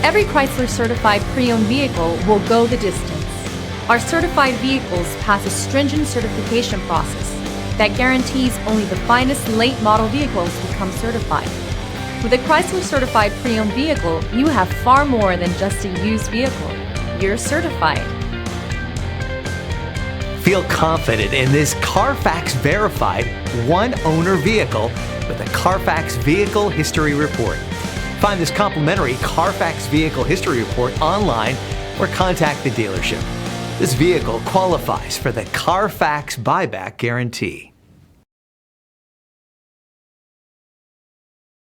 Every Chrysler certified pre-owned vehicle will go the distance. Our certified vehicles pass a stringent certification process that guarantees only the finest late model vehicles become certified. With a Chrysler certified pre-owned vehicle, you have far more than just a used vehicle. You're certified. Feel confident in this Carfax verified one-owner vehicle with a Carfax Vehicle History Report. Find this complimentary Carfax Vehicle History Report online or contact the dealership. This vehicle qualifies for the Carfax Buyback Guarantee.